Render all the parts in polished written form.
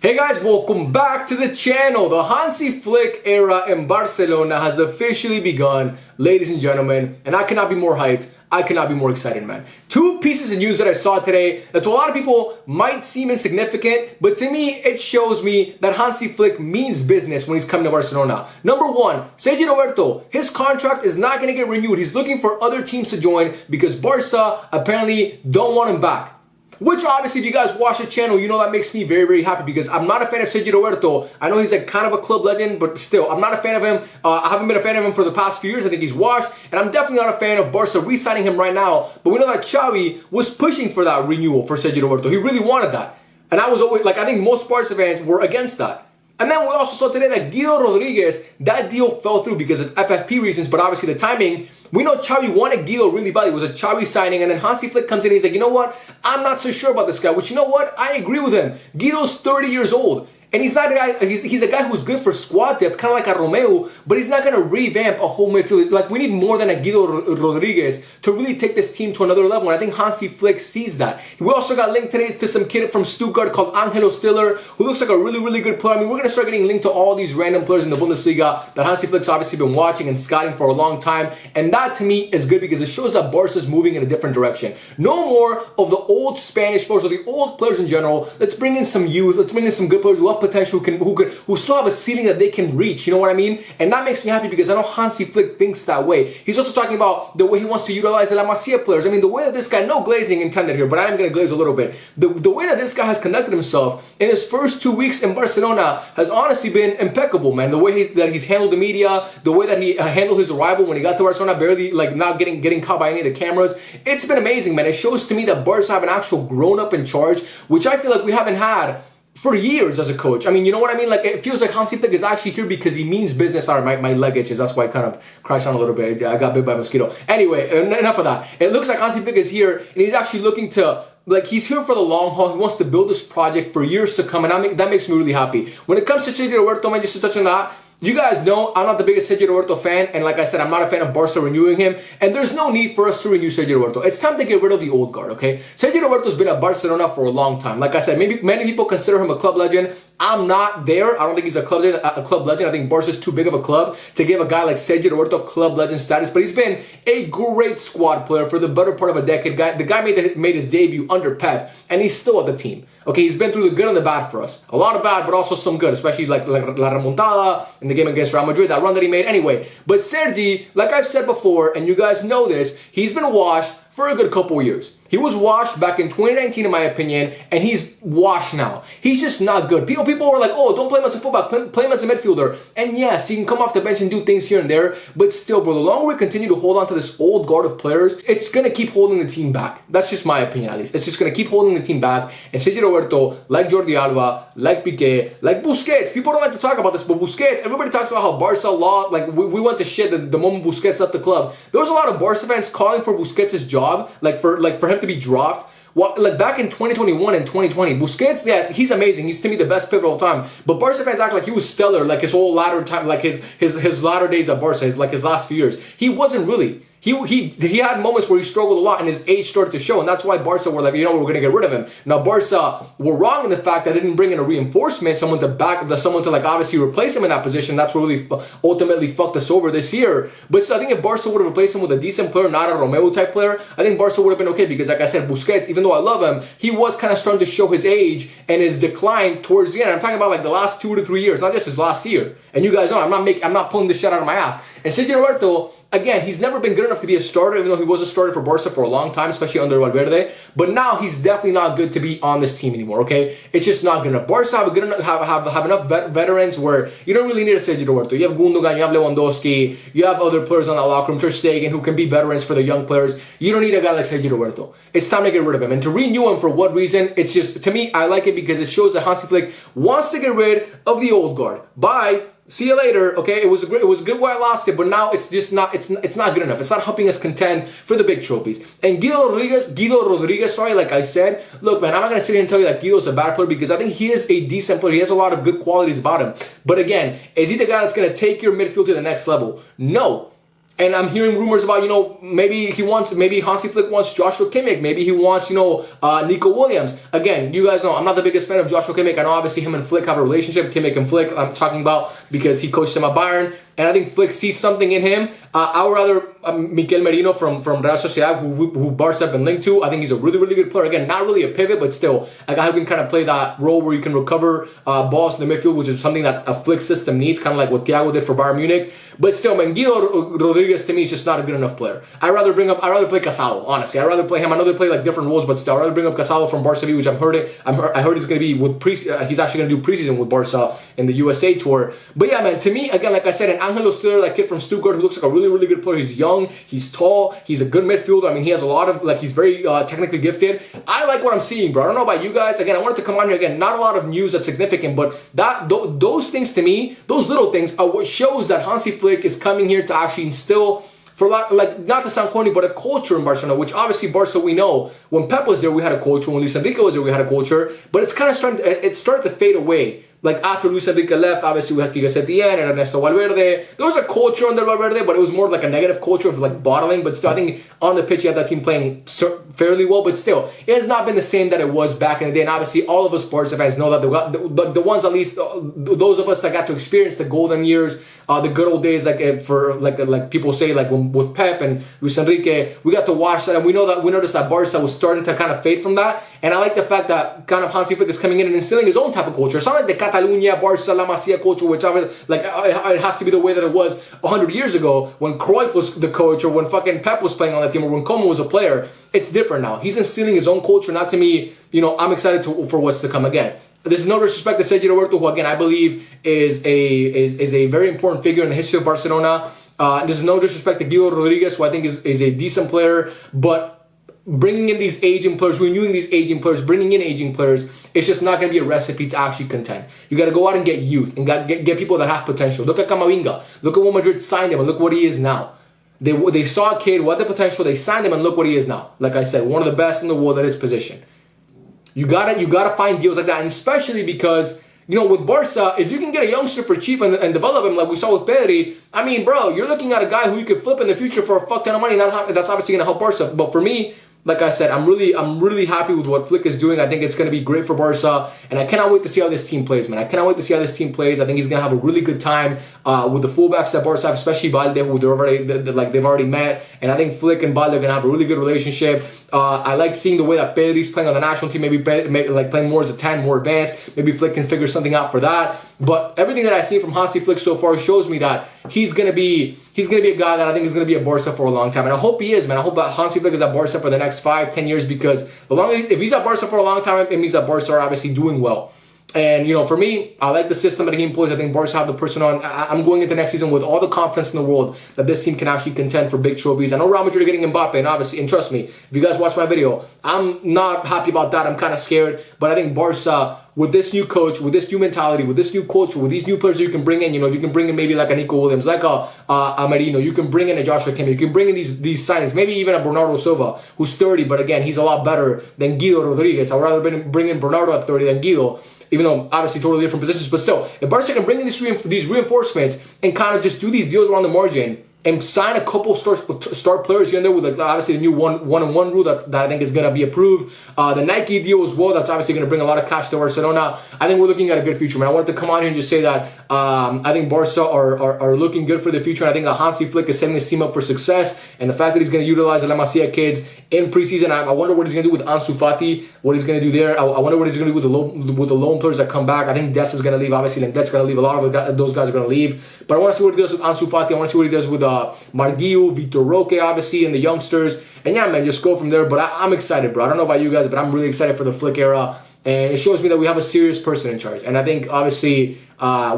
Hey guys, welcome back to the channel. The Hansi Flick era in Barcelona has officially begun, ladies and gentlemen, and I cannot be more hyped. I cannot be more excited, man. Two pieces of news that I saw today that to a lot of people might seem insignificant, but to me, it shows me that Hansi Flick means business when he's coming to Barcelona. Number one, Sergi Roberto, his contract is not going to get renewed. He's looking for other teams to join because Barca apparently don't want him back. Which obviously, if you guys watch the channel, you know that makes me very, very happy because I'm not a fan of Sergi Roberto. I know he's like kind of a club legend, but still, I'm not a fan of him. I haven't been a fan of him for the past few years. I think he's washed, and I'm definitely not a fan of Barca re-signing him right now. But we know that Xavi was pushing for that renewal for Sergi Roberto. He really wanted that. And I was always, like, I think most Barca fans were against that. And then we also saw today that Guido Rodriguez, that deal fell through because of FFP reasons, but obviously the timing. We know Xavi wanted Guido really badly. It was a Xavi signing, and then Hansi Flick comes in and he's like, you know what? I'm not so sure about this guy, which, you know what? I agree with him. Guido's 30 years old. And he's not a guy, he's a guy who's good for squad depth, kind of like a Romeo, but he's not going to revamp a whole midfield. Like, we need more than a Guido Rodriguez to really take this team to another level, and I think Hansi Flick sees that. We also got linked today to some kid from Stuttgart called Angelo Stiller, who looks like a really, really good player. I mean, we're going to start getting linked to all these random players in the Bundesliga that Hansi Flick's obviously been watching and scouting for a long time, and that to me is good because it shows that Barca's moving in a different direction. No more of the old Spanish players or the old players in general. Let's bring in some youth. Let's bring in some good players who have potential, who still have a ceiling that they can reach, you know what I mean? And that makes me happy because I know Hansi Flick thinks that way. He's also talking about the way he wants to utilize the La Masia players. I mean, the way that this guy, no glazing intended here, but I am going to glaze a little bit. The way that this guy has conducted himself in his first 2 weeks in Barcelona has honestly been impeccable, man. The way that he's handled the media, the way that he handled his arrival when he got to Barcelona, barely, like, not getting caught by any of the cameras. It's been amazing, man. It shows to me that Barca have an actual grown-up in charge, which I feel like we haven't had for years as a coach. I mean, you know what I mean? Like, it feels like Hansi Flick is actually here because he means business. Sorry, my leg itches. That's why I kind of crashed on a little bit. I got bit by a mosquito. Anyway, enough of that. It looks like Hansi Flick is here, and he's actually looking to, like, he's here for the long haul. He wants to build this project for years to come, and that makes me really happy. When it comes to Sergi Roberto, man, just to touch on that, you guys know I'm not the biggest Sergi Roberto fan, and like I said, I'm not a fan of Barca renewing him, and there's no need for us to renew Sergi Roberto. It's time to get rid of the old guard, okay? Sergi Roberto's been at Barcelona for a long time. Like I said, maybe many people consider him a club legend. I'm not there. I don't think he's a club legend. I think Barca's too big of a club to give a guy like Sergi Roberto club legend status, but he's been a great squad player for the better part of a decade. The guy made his debut under Pep, and he's still at the team. Okay, he's been through the good and the bad for us. A lot of bad, but also some good, especially like La Remontada in the game against Real Madrid, that run that he made. Anyway, but Sergi, like I've said before, and you guys know this, he's been washed for a good couple of years. He was washed back in 2019, in my opinion, and he's washed now. He's just not good. People were like, oh, don't play him as a fullback, play him as a midfielder. And yes, he can come off the bench and do things here and there, but still, bro, the longer we continue to hold on to this old guard of players, it's going to keep holding the team back. That's just my opinion, at least. It's just going to keep holding the team back. And Sergi Roberto, like Jordi Alba, like Piqué, like Busquets, people don't like to talk about this, but Busquets, everybody talks about how Barca lost, like we went to shit the moment Busquets left the club. There was a lot of Barca fans calling for Busquets' job, like for him to be dropped. Well, like back in 2021 and 2020, Busquets, yes, he's amazing. He's to me the best pivot of all time. But Barca fans act like he was stellar, like his whole latter time, like his latter days at Barca, his last few years. He wasn't really. He had moments where he struggled a lot and his age started to show, and that's why Barca were like, you know, we're going to get rid of him. Now, Barca were wrong in the fact that they didn't bring in a reinforcement, someone to like obviously replace him in that position. That's what really ultimately fucked us over this year. But so I think if Barca would have replaced him with a decent player, not a Romeo type player, I think Barca would have been okay because, like I said, Busquets, even though I love him, he was kind of starting to show his age and his decline towards the end. I'm talking about like the last 2 to 3 years, not just his last year. And you guys know I'm not pulling this shit out of my ass. And Sergi Roberto, again, he's never been good enough to be a starter, even though he was a starter for Barca for a long time, especially under Valverde. But now he's definitely not good to be on this team anymore, okay? It's just not good enough. Barca have enough veterans where you don't really need a Sergi Roberto. You have Gundogan, you have Lewandowski, you have other players on that locker room, Ter Stegen, who can be veterans for the young players. You don't need a guy like Sergi Roberto. It's time to get rid of him. And to renew him for what reason? It's just, to me, I like it because it shows that Hansi Flick wants to get rid of the old guard. Bye. See you later, okay? It was good while I lost it, but now it's just not, it's not good enough. It's not helping us contend for the big trophies. And Guido Rodriguez, sorry, like I said, look, man, I'm not gonna sit here and tell you that Guido's a bad player because I think he is a decent player. He has a lot of good qualities about him. But again, is he the guy that's gonna take your midfield to the next level? No. And I'm hearing rumors about, maybe Hansi Flick wants Joshua Kimmich. Maybe he wants, Nico Williams. Again, you guys know I'm not the biggest fan of Joshua Kimmich. I know obviously him and Flick have a relationship. Kimmich and Flick, I'm talking about because he coached him at Bayern. And I think Flick sees something in him. I would rather Mikel Merino from Real Sociedad, who Barca have been linked to. I think he's a really, really good player. Again, not really a pivot, but still a guy who can kind of play that role where you can recover balls in the midfield, which is something that a Flick system needs, kind of like what Thiago did for Bayern Munich. But still, man, Guido Rodriguez to me is just not a good enough player. I'd rather play Casado, honestly. I'd rather play him. I know they play like different roles, but still, I'd rather bring up Casado from Barca, which I heard he's going to be he's actually going to do preseason with Barca in the USA tour. But yeah, man, to me, again, like I said, an Angelo Stiller, that kid from Stuttgart who looks like a really, really good player. He's young, he's tall, he's a good midfielder. I mean, he has a lot of, he's very technically gifted. I like what I'm seeing, bro. I don't know about you guys. Again, I wanted to come on here again. Not a lot of news that's significant, but those things to me, those little things are what shows that Hansi Flick is coming here to actually instill, not to sound corny, but a culture in Barcelona, which obviously Barca, we know, when Pep was there, we had a culture. When Luis Enrique was there, we had a culture. But it's kind of started to fade away. Like after Luis Enrique left, obviously we had Quique Setién and Ernesto Valverde. There was a culture under Valverde, but it was more like a negative culture of like bottling. But still, I think on the pitch you had that team playing fairly well. But still, it has not been the same that it was back in the day. And obviously, all of us Barca fans know that the ones, at least those of us that got to experience the golden years, the good old days, like people say, like with Pep and Luis Enrique, we got to watch that, and we noticed that Barca was starting to kind of fade from that. And I like the fact that kind of Hansi Flick is coming in and instilling his own type of culture. It's not like the Catalunya, Barca, La Masia culture, whichever, it has to be the way that it was 100 years ago when Cruyff was the coach, or when fucking Pep was playing on that team, or when Koeman was a player. It's different now. He's instilling his own culture. Not to me, I'm excited for what's to come again. There's no disrespect to Sergio Roberto, who again I believe is a very important figure in the history of Barcelona. There's no disrespect to Guido Rodriguez, who I think is a decent player, but bringing in these aging players, renewing these aging players, bringing in aging players, it's just not going to be a recipe to actually contend. You got to go out and get youth and get people that have potential. Look at Camavinga. Look at when Madrid signed him, and look what he is now. They saw a kid, what the potential, they signed him, and look what he is now. Like I said, one of the best in the world at his position. You gotta find deals like that, and especially because, with Barca, if you can get a youngster for cheap and develop him like we saw with Pedri, I mean, bro, you're looking at a guy who you could flip in the future for a fuck ton of money. That's obviously gonna help Barca. But for me, like I said, I'm really happy with what Flick is doing. I think it's going to be great for Barca, and I cannot wait to see how this team plays, man. I cannot wait to see how this team plays. I think he's going to have a really good time with the fullbacks that Barca have, especially Balde, who they've already met, and I think Flick and Balde are going to have a really good relationship. I like seeing the way that Pedri's playing on the national team, maybe playing more as a 10, more advanced. Maybe Flick can figure something out for that. But everything that I've seen from Hansi Flick so far shows me that he's gonna be a guy that I think is gonna be at Barca for a long time, and I hope he is, man. I hope that Hansi Flick is at Barca for the next 5-10 years, because if he's at Barca for a long time, it means that Barca are obviously doing well. And, for me, I like the system that he employs. I think Barca have the personnel. I'm going into next season with all the confidence in the world that this team can actually contend for big trophies. I know Real Madrid are getting Mbappe, and trust me, if you guys watch my video, I'm not happy about that. I'm kind of scared. But I think Barca, with this new coach, with this new mentality, with this new culture, with these new players that you can bring in, if you can bring in maybe like a Nico Williams, like a Merino, you can bring in a Joshua Kimmich, you can bring in these signings, maybe even a Bernardo Silva, who's 30, but again, he's a lot better than Guido Rodriguez. I'd rather bring in Bernardo at 30 than Guido. Even though obviously totally different positions, but still, if Barca can bring in these reinforcements and kind of just do these deals around the margin and sign a couple star players here and there with obviously the new one-on-one rule that I think is going to be approved, the Nike deal as well, that's obviously going to bring a lot of cash to Barcelona. I think we're looking at a good future, man. I wanted to come on here and just say that I think Barca are looking good for the future, and I think that Hansi Flick is setting his team up for success, and the fact that he's going to utilize the La Masia kids in preseason, I wonder what he's going to do with Ansu Fati, what he's going to do there. I wonder what he's going to do with the loan players that come back. I think Dest is going to leave, obviously Lenglet's going to leave, a lot of those guys are going to leave, but I want to see what he does with Ansu Fati. I want to see what he does with Marguiu, Vitor Roque, obviously, and the youngsters. And yeah, man, just go from there. But I'm excited, bro. I don't know about you guys, but I'm really excited for the Flick era. And it shows me that we have a serious person in charge. And I think, obviously,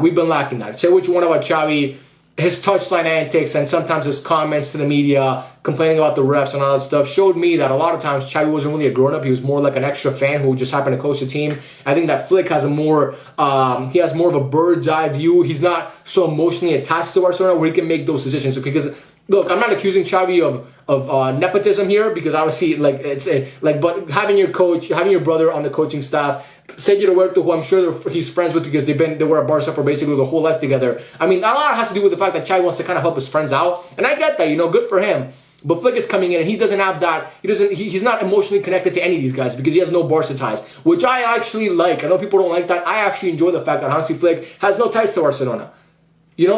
we've been lacking that. Say what you want about Xavi, his touchline antics, and sometimes his comments to the media, complaining about the refs and all that stuff, showed me that a lot of times Xavi wasn't really a grown-up. He was more like an extra fan who just happened to coach the team. I think that Flick has more of a bird's eye view. He's not so emotionally attached to Barcelona where he can make those decisions. Because, look, I'm not accusing Xavi of nepotism here, because obviously, but having your brother on the coaching staff, Sergio Roberto, who I'm sure he's friends with because they were at Barca for basically the whole life together. I mean, a lot has to do with the fact that Xavi wants to kind of help his friends out, and I get that, good for him. But Flick is coming in and he doesn't have that. He's not emotionally connected to any of these guys because he has no Barca ties, which I actually like. I know people don't like that. I actually enjoy the fact that Hansi Flick has no ties to Barcelona.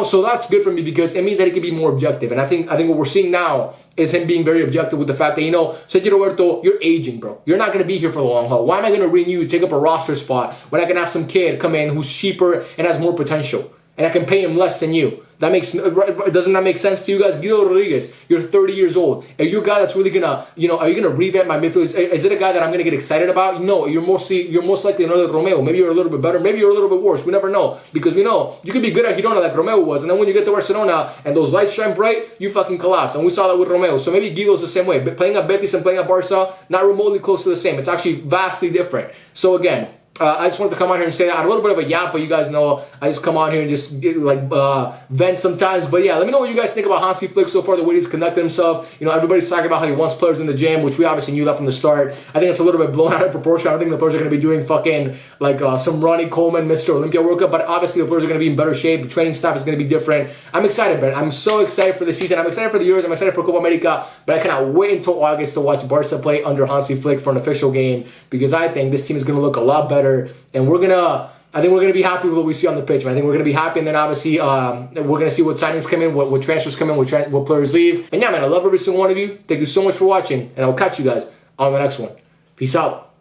So that's good for me because it means that he can be more objective. And I think what we're seeing now is him being very objective with the fact that, Sergio Roberto, you're aging, bro. You're not going to be here for the long haul. Why am I going to renew, take up a roster spot when I can have some kid come in who's cheaper and has more potential? And I can pay him less than you. Doesn't that make sense to you guys? Guido Rodriguez, you're 30 years old. Are you a guy that's really gonna, are you gonna revamp my midfield? Is it a guy that I'm gonna get excited about? No, you're most likely another Romeo. Maybe you're a little bit better, maybe you're a little bit worse. We never know. Because we know you could be good at Girona like Romeo was, and then when you get to Barcelona and those lights shine bright, you fucking collapse. And we saw that with Romeo. So maybe Guido's the same way. But playing at Betis and playing at Barca, not remotely close to the same. It's actually vastly different. So again, I just wanted to come on here and say that. I had a little bit of a yap, but you guys know I just come on here and just vent sometimes. But yeah, let me know what you guys think about Hansi Flick so far, the way he's conducted himself. Everybody's talking about how he wants players in the gym, which we obviously knew that from the start. I think it's a little bit blown out of proportion. I don't think the players are going to be doing fucking some Ronnie Coleman Mr. Olympia World Cup, but obviously the players are going to be in better shape. The training staff is going to be different. I'm excited, man. I'm so excited for the season. I'm excited for the Euros. I'm excited for Copa America, but I cannot wait until August to watch Barca play under Hansi Flick for an official game because I think this team is going to look a lot better. And I think we're gonna be happy with what we see on the pitch, man. I think we're gonna be happy, and then obviously we're gonna see what signings come in, what transfers come in, what players leave. And yeah, man, I love every single one of you. Thank you so much for watching, and I will catch you guys on the next one. Peace out.